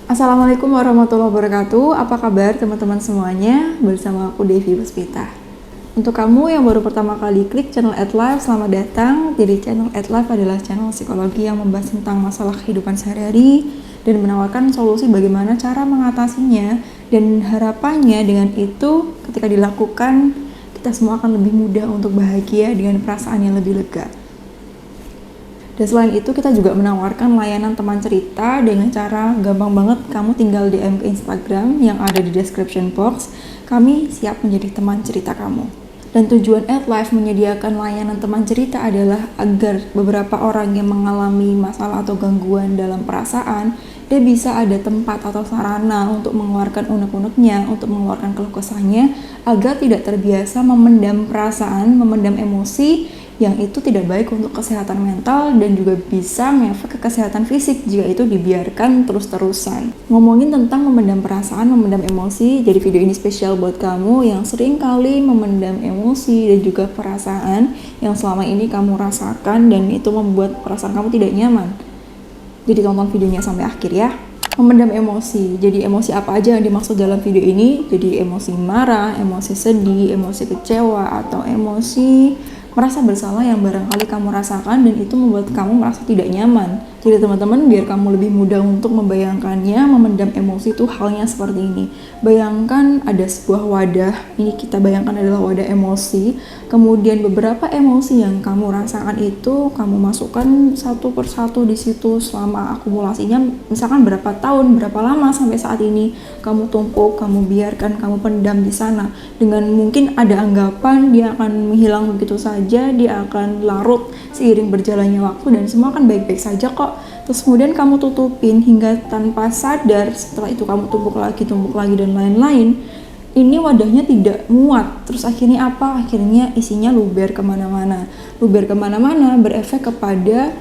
Assalamualaikum warahmatullahi wabarakatuh. Apa kabar teman-teman semuanya? Bersama aku Devi Puspita. Untuk kamu yang baru pertama kali klik channel @life, selamat datang. Jadi channel @life adalah channel psikologi yang membahas tentang masalah kehidupan sehari-hari dan menawarkan solusi bagaimana cara mengatasinya, dan harapannya dengan itu ketika dilakukan kita semua akan lebih mudah untuk bahagia dengan perasaan yang lebih lega. Dan selain itu kita juga menawarkan layanan teman cerita dengan cara gampang banget, kamu tinggal DM ke Instagram yang ada di description box. Kami siap menjadi teman cerita kamu. Dan tujuan @life menyediakan layanan teman cerita adalah agar beberapa orang yang mengalami masalah atau gangguan dalam perasaan, dia bisa ada tempat atau sarana untuk mengeluarkan unek-uneknya, untuk mengeluarkan keluh kesahnya, agar tidak terbiasa memendam perasaan, memendam emosi yang itu tidak baik untuk kesehatan mental dan juga bisa ngefek ke kesehatan fisik jika itu dibiarkan terus-terusan. Ngomongin tentang memendam perasaan, memendam emosi, jadi video ini spesial buat kamu yang sering kali memendam emosi dan juga perasaan yang selama ini kamu rasakan dan itu membuat perasaan kamu tidak nyaman. Jadi tonton videonya sampai akhir ya. Memendam emosi, jadi emosi apa aja yang dimaksud dalam video ini? Jadi emosi marah, emosi sedih, emosi kecewa, atau emosi merasa bersalah yang barangkali kamu rasakan dan itu membuat kamu merasa tidak nyaman. Jadi teman-teman, biar kamu lebih mudah untuk membayangkannya, memendam emosi itu halnya seperti ini. Bayangkan ada sebuah wadah, ini kita bayangkan adalah wadah emosi, kemudian beberapa emosi yang kamu rasakan itu kamu masukkan satu persatu di situ selama akumulasinya, misalkan berapa tahun, berapa lama sampai saat ini kamu tumpuk, kamu biarkan, kamu pendam di sana. Dengan mungkin ada anggapan dia akan menghilang begitu saja, dia akan larut seiring berjalannya waktu dan semua akan baik-baik saja kok. Terus kemudian kamu tutupin hingga tanpa sadar, setelah itu kamu tumpuk lagi dan lain-lain. Ini wadahnya tidak muat, terus akhirnya apa? Akhirnya isinya luber kemana-mana. Luber kemana-mana berefek kepada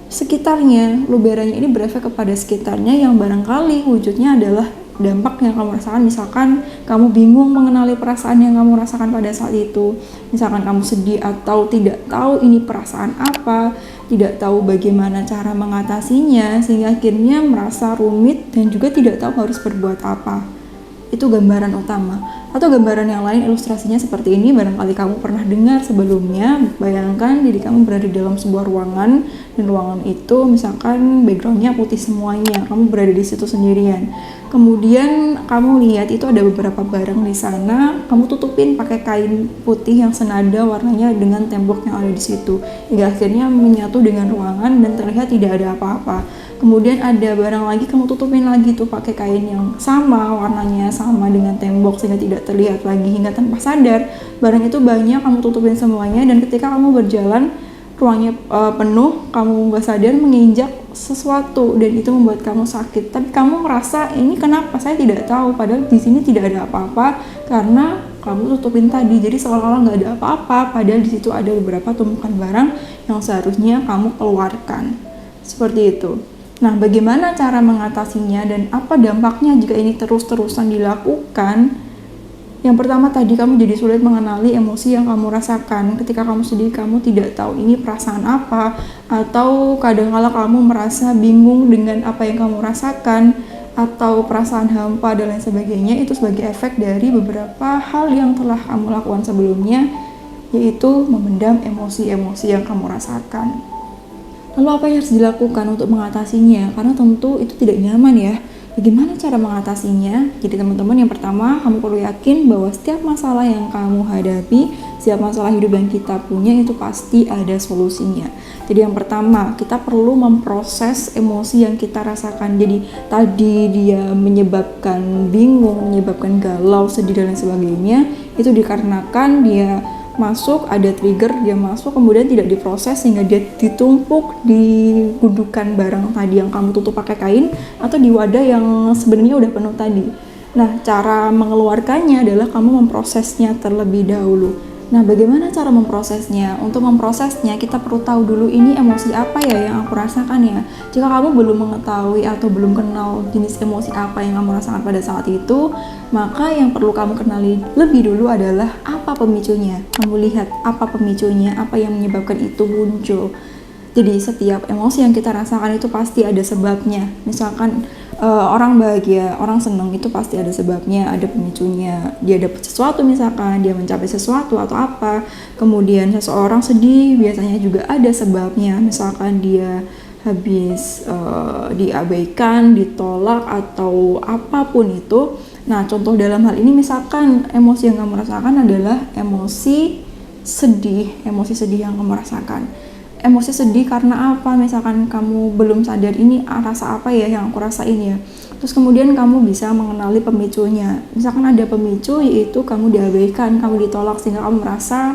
sekitarnya. Luberannya ini berefek kepada sekitarnya yang barangkali wujudnya adalah dampak yang kamu rasakan. Misalkan kamu bingung mengenali perasaan yang kamu rasakan pada saat itu, misalkan kamu sedih atau tidak tahu ini perasaan apa, tidak tahu bagaimana cara mengatasinya, sehingga akhirnya merasa rumit dan juga tidak tahu harus berbuat apa. Itu gambaran utama. Atau gambaran yang lain, ilustrasinya seperti ini, barangkali kamu pernah dengar sebelumnya. Bayangkan diri kamu berada dalam sebuah ruangan, dan ruangan itu misalkan backgroundnya putih semuanya, kamu berada di situ sendirian. Kemudian kamu lihat itu ada beberapa barang di sana, kamu tutupin pakai kain putih yang senada warnanya dengan tembok yang ada di situ, hingga akhirnya menyatu dengan ruangan dan terlihat tidak ada apa-apa. Kemudian ada barang lagi, kamu tutupin lagi tuh pakai kain yang sama, warnanya sama dengan tembok sehingga tidak terlihat lagi, hingga tanpa sadar barang itu banyak, kamu tutupin semuanya, dan ketika kamu berjalan ruangnya penuh, kamu nggak sadar menginjak sesuatu dan itu membuat kamu sakit. Tapi kamu merasa ini kenapa saya tidak tahu, padahal di sini tidak ada apa-apa karena kamu tutupin tadi. Jadi seolah-olah nggak ada apa-apa, padahal di situ ada beberapa tumpukan barang yang seharusnya kamu keluarkan. Seperti itu. Nah, bagaimana cara mengatasinya dan apa dampaknya jika ini terus-terusan dilakukan? Yang pertama tadi, kamu jadi sulit mengenali emosi yang kamu rasakan. Ketika kamu sedih, kamu tidak tahu ini perasaan apa, atau kadang-kala kamu merasa bingung dengan apa yang kamu rasakan, atau perasaan hampa dan lain sebagainya. Itu sebagai efek dari beberapa hal yang telah kamu lakukan sebelumnya, yaitu memendam emosi-emosi yang kamu rasakan. Lalu apa yang harus dilakukan untuk mengatasinya? Karena tentu itu tidak nyaman ya. Bagaimana cara mengatasinya? Jadi teman-teman, yang pertama, kamu perlu yakin bahwa setiap masalah yang kamu hadapi, setiap masalah hidup yang kita punya itu pasti ada solusinya. Jadi yang pertama, kita perlu memproses emosi yang kita rasakan. Jadi tadi dia menyebabkan bingung, menyebabkan galau, sedih dan lain sebagainya, itu dikarenakan dia masuk, ada trigger, dia masuk kemudian tidak diproses sehingga dia ditumpuk di gundukan barang tadi yang kamu tutup pakai kain atau di wadah yang sebenarnya udah penuh tadi. Nah, cara mengeluarkannya adalah kamu memprosesnya terlebih dahulu. Nah, bagaimana cara memprosesnya? Untuk memprosesnya, kita perlu tahu dulu ini emosi apa ya yang aku rasakan ya. Jika kamu belum mengetahui atau belum kenal jenis emosi apa yang kamu rasakan pada saat itu, maka yang perlu kamu kenali lebih dulu adalah apa pemicunya. Kamu lihat apa pemicunya, apa yang menyebabkan itu muncul. Jadi setiap emosi yang kita rasakan itu pasti ada sebabnya. Misalkan Orang bahagia, orang senang itu pasti ada sebabnya, ada pemicunya. Dia dapat sesuatu misalkan, dia mencapai sesuatu atau apa. Kemudian seseorang sedih, biasanya juga ada sebabnya. Misalkan dia habis diabaikan, ditolak atau apapun itu. Nah, contoh dalam hal ini misalkan emosi yang kamu rasakan adalah emosi sedih yang kamu rasakan. Emosi sedih karena apa? Misalkan kamu belum sadar ini rasa apa ya yang aku rasain ya. Terus kemudian kamu bisa mengenali pemicunya. Misalkan ada pemicu yaitu kamu diabaikan, kamu ditolak sehingga kamu merasa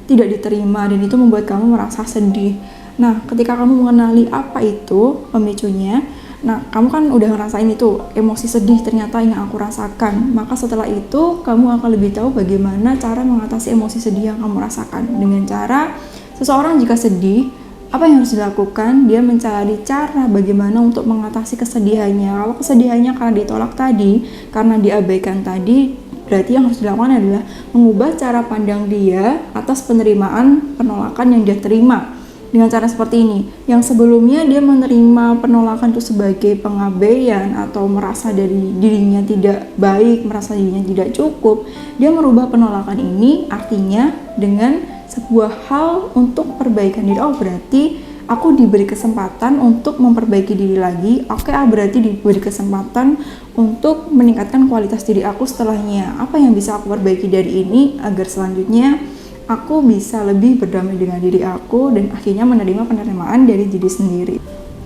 tidak diterima dan itu membuat kamu merasa sedih. Nah, ketika kamu mengenali apa itu pemicunya, nah kamu kan udah ngerasain itu emosi sedih ternyata yang aku rasakan. Maka setelah itu kamu akan lebih tahu bagaimana cara mengatasi emosi sedih yang kamu rasakan. Dengan cara seseorang jika sedih, apa yang harus dilakukan? Dia mencari cara bagaimana untuk mengatasi kesedihannya. Kalau kesedihannya karena ditolak tadi, karena diabaikan tadi, berarti yang harus dilakukan adalah mengubah cara pandang dia atas penerimaan penolakan yang dia terima. Dengan cara seperti ini, yang sebelumnya dia menerima penolakan itu sebagai pengabaian atau merasa dari dirinya tidak baik, merasa dirinya tidak cukup, dia merubah penolakan ini artinya dengan sebuah hal untuk perbaikan diri. Oh, berarti aku diberi kesempatan untuk memperbaiki diri lagi. Oke, berarti diberi kesempatan untuk meningkatkan kualitas diri aku setelahnya. Apa yang bisa aku perbaiki dari ini agar selanjutnya aku bisa lebih berdamai dengan diri aku dan akhirnya menerima penerimaan dari diri sendiri.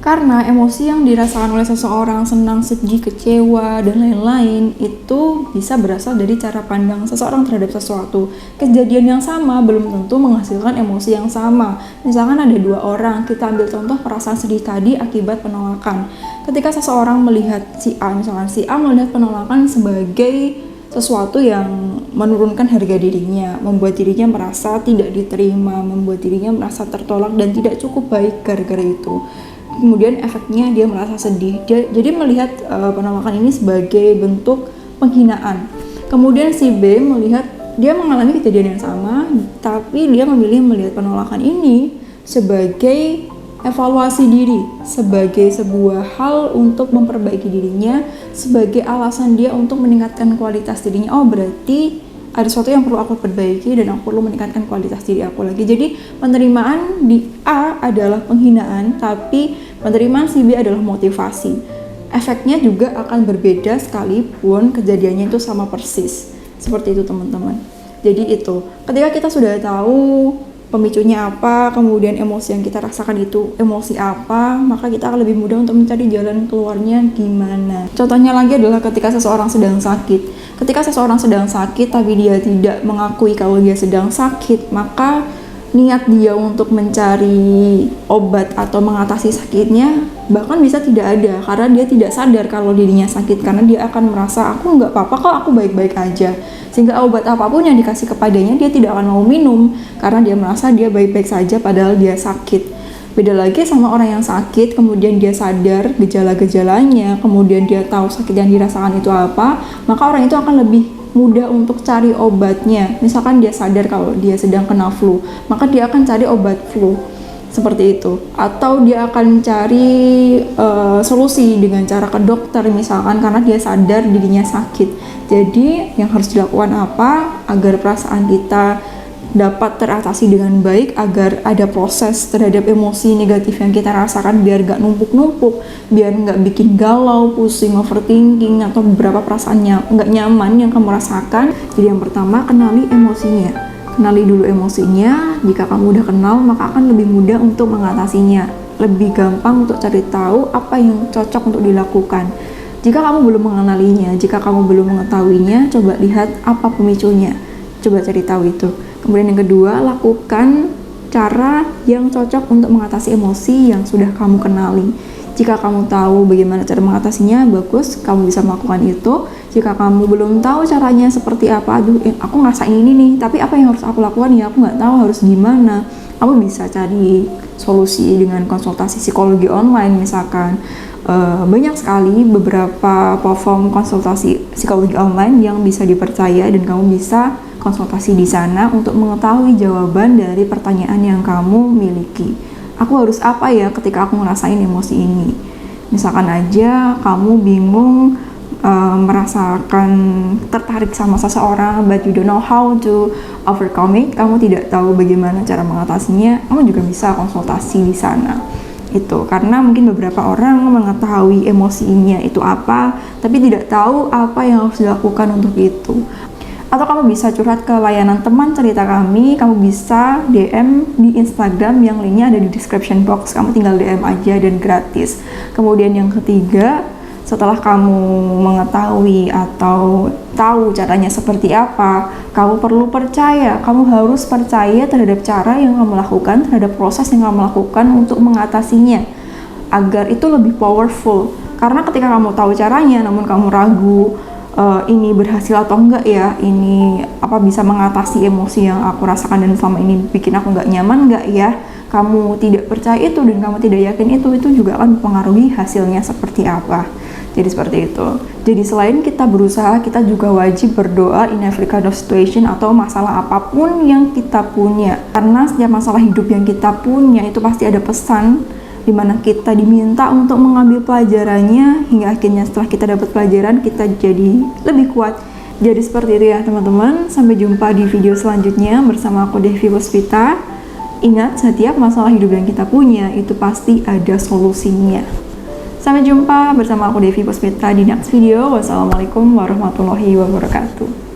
Karena emosi yang dirasakan oleh seseorang, senang, sedih, kecewa, dan lain-lain, itu bisa berasal dari cara pandang seseorang terhadap sesuatu. Kejadian yang sama belum tentu menghasilkan emosi yang sama. Misalkan ada dua orang, kita ambil contoh perasaan sedih tadi akibat penolakan. Ketika seseorang melihat si A, misalkan si A melihat penolakan sebagai sesuatu yang menurunkan harga dirinya, membuat dirinya merasa tidak diterima, membuat dirinya merasa tertolak dan tidak cukup baik gara-gara itu. Kemudian efeknya dia merasa sedih. Jadi melihat penolakan ini sebagai bentuk penghinaan. Kemudian si B melihat dia mengalami kejadian yang sama, tapi dia memilih melihat penolakan ini sebagai evaluasi diri, sebagai sebuah hal untuk memperbaiki dirinya, sebagai alasan dia untuk meningkatkan kualitas dirinya. Oh, berarti ada sesuatu yang perlu aku perbaiki dan aku perlu meningkatkan kualitas diri aku lagi. Jadi penerimaan di A adalah penghinaan, tapi penerimaan si B adalah motivasi. Efeknya juga akan berbeda sekalipun kejadiannya itu sama persis. Seperti itu teman-teman. Jadi itu, ketika kita sudah tahu pemicunya apa, kemudian emosi yang kita rasakan itu emosi apa, maka kita akan lebih mudah untuk mencari jalan keluarnya gimana. Contohnya lagi adalah ketika seseorang sedang sakit. Ketika seseorang sedang sakit tapi dia tidak mengakui kalau dia sedang sakit, maka niat dia untuk mencari obat atau mengatasi sakitnya bahkan bisa tidak ada karena dia tidak sadar kalau dirinya sakit, karena dia akan merasa aku nggak apa-apa kok, aku baik-baik aja, sehingga obat apapun yang dikasih kepadanya dia tidak akan mau minum karena dia merasa dia baik-baik saja padahal dia sakit. Beda lagi sama orang yang sakit, kemudian dia sadar gejala-gejalanya, kemudian dia tahu sakit yang dirasakan itu apa, maka orang itu akan lebih mudah untuk cari obatnya. Misalkan dia sadar kalau dia sedang kena flu, maka dia akan cari obat flu, seperti itu. Atau dia akan cari solusi dengan cara ke dokter misalkan, karena dia sadar dirinya sakit. Jadi yang harus dilakukan apa agar perasaan kita dapat teratasi dengan baik, agar ada proses terhadap emosi negatif yang kita rasakan biar gak numpuk-numpuk, biar gak bikin galau, pusing, overthinking, atau beberapa perasaannya gak nyaman yang kamu rasakan. Jadi yang pertama, kenali emosinya. Kenali dulu emosinya. Jika kamu udah kenal, maka akan lebih mudah untuk mengatasinya, lebih gampang untuk cari tahu apa yang cocok untuk dilakukan. Jika kamu belum mengenalinya, jika kamu belum mengetahuinya, coba lihat apa pemicunya, coba cari tahu itu. Kemudian yang kedua, lakukan cara yang cocok untuk mengatasi emosi yang sudah kamu kenali. Jika kamu tahu bagaimana cara mengatasinya, bagus, kamu bisa melakukan itu. Jika kamu belum tahu caranya seperti apa, aku ngerasain ini nih, tapi apa yang harus aku lakukan ya, aku nggak tahu harus gimana. Kamu bisa cari solusi dengan konsultasi psikologi online misalkan. Banyak sekali beberapa platform konsultasi psikologi online yang bisa dipercaya dan kamu bisa konsultasi di sana untuk mengetahui jawaban dari pertanyaan yang kamu miliki. Aku harus apa ya ketika aku ngerasain emosi ini? Misalkan aja kamu bingung merasakan tertarik sama seseorang but you don't know how to overcome it, kamu tidak tahu bagaimana cara mengatasinya, kamu juga bisa konsultasi di sana. Itu karena mungkin beberapa orang mengetahui emosinya itu apa, tapi tidak tahu apa yang harus dilakukan untuk itu. Atau kamu bisa curhat ke layanan teman cerita kami, kamu bisa DM di Instagram yang linknya ada di description box, kamu tinggal DM aja dan gratis. Kemudian yang ketiga, setelah kamu mengetahui atau tahu caranya seperti apa, kamu perlu percaya, kamu harus percaya terhadap cara yang kamu lakukan, terhadap proses yang kamu lakukan untuk mengatasinya, agar itu lebih powerful. Karena ketika kamu tahu caranya, namun kamu ragu, ini berhasil atau enggak ya, ini apa bisa mengatasi emosi yang aku rasakan dan selama ini bikin aku nggak nyaman enggak ya, kamu tidak percaya itu dan kamu tidak yakin itu juga akan mempengaruhi hasilnya seperti apa. Jadi seperti itu. Jadi selain kita berusaha, kita juga wajib berdoa in every kind of situation atau masalah apapun yang kita punya. Karena setiap masalah hidup yang kita punya itu pasti ada pesan di mana kita diminta untuk mengambil pelajarannya, hingga akhirnya setelah kita dapat pelajaran kita jadi lebih kuat. Jadi seperti itu ya teman-teman. Sampai jumpa di video selanjutnya bersama aku Devi Puspita. Ingat, setiap masalah hidup yang kita punya itu pasti ada solusinya. Sampai jumpa bersama aku Devi Puspita di next video. Wassalamualaikum warahmatullahi wabarakatuh.